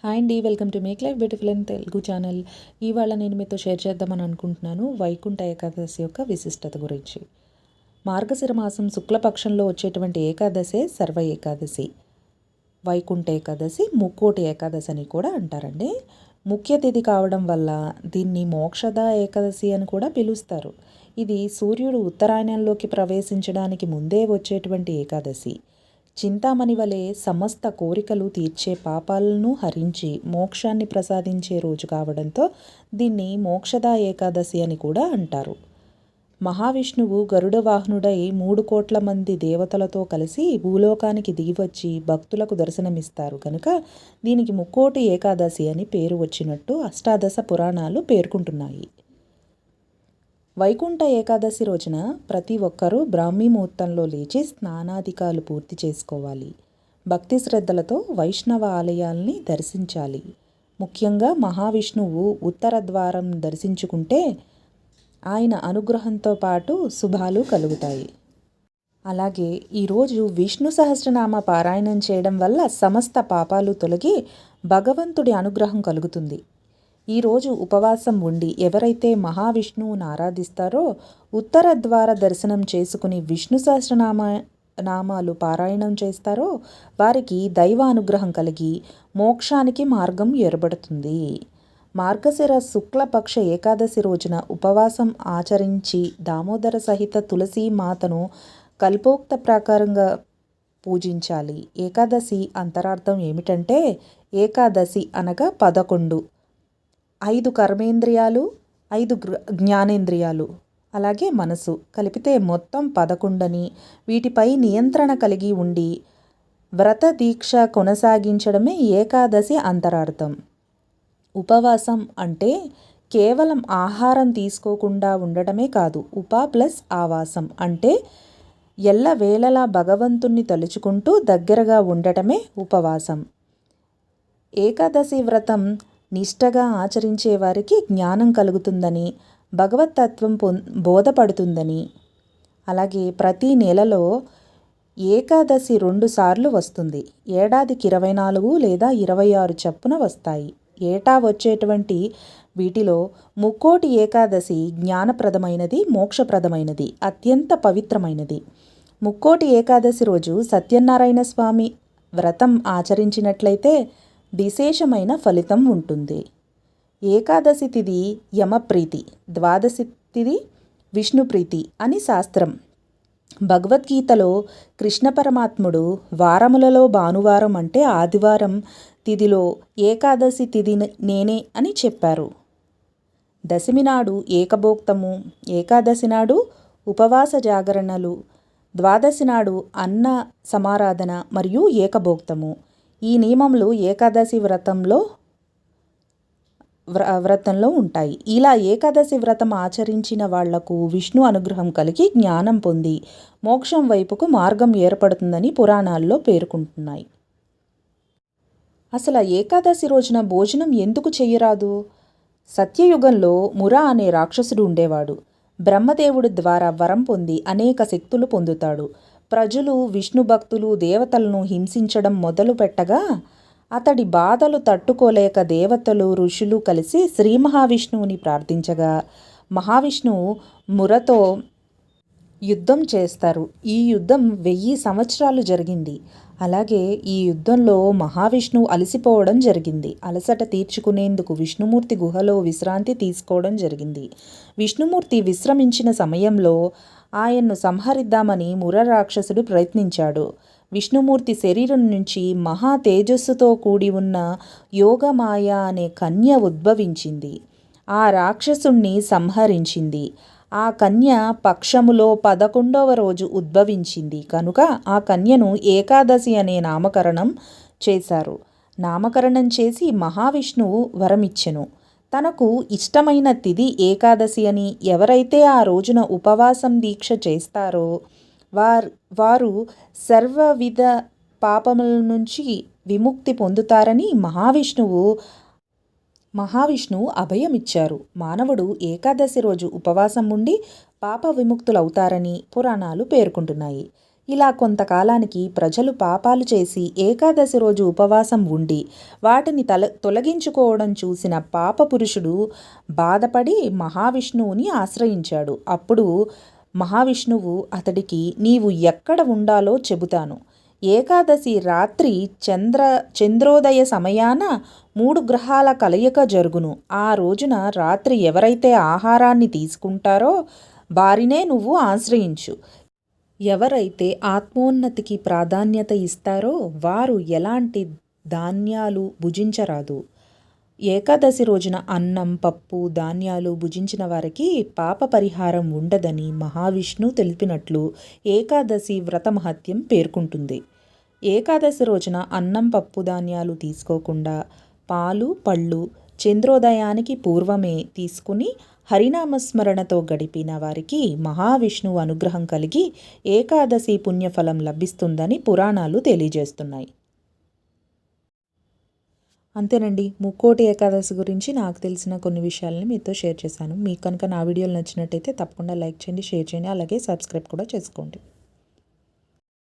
Hi అండి, welcome to make life beautiful in Telugu channel. ఇవాళ నేను మీతో షేర్ చేద్దామని అనుకుంటున్నాను వైకుంఠ ఏకాదశి యొక్క విశిష్టత గురించి. మార్గశిర మాసం శుక్లపక్షంలో వచ్చేటువంటి ఏకాదశే సర్వ ఏకాదశి. వైకుంఠ ఏకాదశి, ముక్కోటి ఏకాదశి అని కూడా అంటారండి. ముఖ్య తిథి కావడం వల్ల దీన్ని మోక్షద ఏకాదశి అని కూడా పిలుస్తారు. ఇది సూర్యుడు ఉత్తరాయణంలోకి ప్రవేశించడానికి ముందే వచ్చేటువంటి ఏకాదశి. చింతామణి వలె సమస్త కోరికలు తీర్చే పాపాలను హరించి మోక్షాన్ని ప్రసాదించే రోజు కావడంతో దీన్ని మోక్షద ఏకాదశి అని కూడా అంటారు. మహావిష్ణువు గరుడ వాహనుడై 3 కోట్ల మంది దేవతలతో కలిసి భూలోకానికి దిగివచ్చి భక్తులకు దర్శనమిస్తారు కనుక దీనికి ముక్కోటి ఏకాదశి అని పేరు వచ్చినట్టు అష్టాదశ పురాణాలు పేర్కొంటున్నాయి. వైకుంఠ ఏకాదశి రోజున ప్రతి ఒక్కరూ బ్రాహ్మీ ముహూర్తంలో లేచి స్నానాధికాలు పూర్తి చేసుకోవాలి. భక్తి శ్రద్ధలతో వైష్ణవ ఆలయాల్ని దర్శించాలి. ముఖ్యంగా మహావిష్ణువు ఉత్తర ద్వారం దర్శించుకుంటే ఆయన అనుగ్రహంతో పాటు శుభాలు కలుగుతాయి. అలాగే ఈరోజు విష్ణు సహస్రనామ పారాయణం చేయడం వల్ల సమస్త పాపాలు తొలగి భగవంతుడి అనుగ్రహం కలుగుతుంది. ఈరోజు ఉపవాసం ఉండి ఎవరైతే మహావిష్ణువును ఆరాధిస్తారో ఉత్తర ద్వార దర్శనం చేసుకుని విష్ణు సహస్రనామాలు పారాయణం చేస్తారో వారికి దైవ అనుగ్రహం కలిగి మోక్షానికి మార్గం ఏర్పడుతుంది. మార్గశిర శుక్లపక్ష ఏకాదశి రోజున ఉపవాసం ఆచరించి దామోదర సహిత తులసి మాతను కల్పోక్త ప్రకారంగా పూజించాలి. ఏకాదశి అంతరార్థం ఏమిటంటే ఏకాదశి అనగా 11, 5 కర్మేంద్రియాలు, 5 జ్ఞానేంద్రియాలు, అలాగే మనసు కలిపితే మొత్తం 11 వీటిపై నియంత్రణ కలిగి ఉండి వ్రత దీక్ష కొనసాగించడమే ఏకాదశి అంతరార్థం. ఉపవాసం అంటే కేవలం ఆహారం తీసుకోకుండా ఉండటమే కాదు. ప్లస్ ఆవాసం అంటే ఎల్లవేళలా భగవంతుణ్ణి తలుచుకుంటూ దగ్గరగా ఉండటమే ఉపవాసం. ఏకాదశి వ్రతం నిష్టగా ఆచరించే వారికి జ్ఞానం కలుగుతుందని, భగవతత్వం బోధపడుతుందని, అలాగే ప్రతి నెలలో ఏకాదశి 2 సార్లు వస్తుంది. ఏడాదికి 24 లేదా 26 చొప్పున వస్తాయి. ఏటా వచ్చేటువంటి వీటిలో ముక్కోటి ఏకాదశి జ్ఞానప్రదమైనది, మోక్షప్రదమైనది, అత్యంత పవిత్రమైనది. ముక్కోటి ఏకాదశి రోజు సత్యనారాయణ స్వామి వ్రతం ఆచరించినట్లయితే విశేషమైన ఫలితం ఉంటుంది. ఏకాదశి తిథి యమప్రీతి, ద్వాదశి తిథి విష్ణుప్రీతి అని శాస్త్రం. భగవద్గీతలో కృష్ణ పరమాత్ముడు వారములలో భానువారం అంటే ఆదివారం తిథిలో ఏకాదశి తిథి నేనే అని చెప్పారు. దశమి నాడు ఏకభోక్తము, ఏకాదశి నాడు ఉపవాస జాగరణలు, ద్వాదశి నాడు అన్న సమారాధన మరియు ఏకభోక్తము. ఈ నియమములు ఏకాదశి వ్రతంలో ఉంటాయి. ఇలా ఏకాదశి వ్రతం ఆచరించిన వాళ్లకు విష్ణు అనుగ్రహం కలిగి జ్ఞానం పొంది మోక్షం వైపుకు మార్గం ఏర్పడుతుందని పురాణాల్లో పేర్కొంటున్నాయి. అసలు ఏకాదశి రోజున భోజనం ఎందుకు చెయ్యరాదు? సత్యయుగంలో మురా అనే రాక్షసుడు ఉండేవాడు. బ్రహ్మదేవుడి ద్వారా వరం పొంది అనేక శక్తులు పొందుతాడు. ప్రజలు విష్ణు భక్తులు దేవతలను హింసించడం మొదలు పెట్టగా అతడి బాధలు తట్టుకోలేక దేవతలు ఋషులు కలిసి శ్రీ మహావిష్ణువుని ప్రార్థించగా మహావిష్ణువు మురతో యుద్ధం చేస్తారు. ఈ యుద్ధం 1000 సంవత్సరాలు జరిగింది. అలాగే ఈ యుద్ధంలో మహావిష్ణువు అలసిపోవడం జరిగింది. అలసట తీర్చుకునేందుకు విష్ణుమూర్తి గుహలో విశ్రాంతి తీసుకోవడం జరిగింది. విష్ణుమూర్తి విశ్రమించిన సమయంలో ఆయన్ను సంహరిద్దామని ముర రాక్షసుడు ప్రయత్నించాడు. విష్ణుమూర్తి శరీరం నుంచి మహా తేజస్సుతో కూడి ఉన్న యోగమాయ అనే కన్య ఉద్భవించింది. ఆ రాక్షసుణ్ణి సంహరించింది. ఆ కన్య పక్షములో 11వ రోజు ఉద్భవించింది కనుక ఆ కన్యను ఏకాదశి అనే నామకరణం చేశారు. నామకరణం చేసి మహావిష్ణువు వరమిచ్చెను. తనకు ఇష్టమైన తిథి ఏకాదశి అని, ఎవరైతే ఆ రోజున ఉపవాసం దీక్ష చేస్తారో వారు సర్వవిధ పాపముల నుంచి విముక్తి పొందుతారని మహావిష్ణువు అభయమిచ్చారు. మానవుడు ఏకాదశి రోజు ఉపవాసం ఉండి పాప విముక్తులవుతారని పురాణాలు పేర్కొంటున్నాయి. ఇలా కొంతకాలానికి ప్రజలు పాపాలు చేసి ఏకాదశి రోజు ఉపవాసం ఉండి వాటిని తొలగించుకోవడం చూసిన పాపపురుషుడు బాధపడి మహావిష్ణువుని ఆశ్రయించాడు. అప్పుడు మహావిష్ణువు అతడికి, నీవు ఎక్కడ ఉండాలో చెబుతాను. ఏకాదశి రాత్రి చంద్రోదయ సమయాన 3 గ్రహాల కలయిక జరుగును. ఆ రోజున రాత్రి ఎవరైతే ఆహారాన్ని తీసుకుంటారో వారినే నువ్వు ఆశ్రయించు. ఎవరైతే ఆత్మోన్నతికి ప్రాధాన్యత ఇస్తారో వారు ఎలాంటి ధాన్యాలు భుజించరాదు. ఏకాదశి రోజున అన్నం, పప్పు, ధాన్యాలు భుజించిన వారికి పాప పరిహారం ఉండదని మహావిష్ణువు తెలిపినట్లు ఏకాదశి వ్రత మహత్యం పేర్కొంటుంది. ఏకాదశి రోజున అన్నం, పప్పు, ధాన్యాలు తీసుకోకుండా పాలు, పళ్ళు చంద్రోదయానికి పూర్వమే తీసుకుని హరినామస్మరణతో గడిపిన వారికి మహావిష్ణువు అనుగ్రహం కలిగి ఏకాదశి పుణ్యఫలం లభిస్తుందని పురాణాలు తెలియజేస్తున్నాయి. అంతేనండి. ముక్కోటి ఏకాదశి గురించి నాకు తెలిసిన కొన్ని విషయాలని మీతో షేర్ చేశాను. మీకు కనుక నా వీడియోలు నచ్చినట్టయితే తప్పకుండా లైక్ చేయండి, షేర్ చేయండి, అలాగే సబ్స్క్రైబ్ కూడా చేసుకోండి.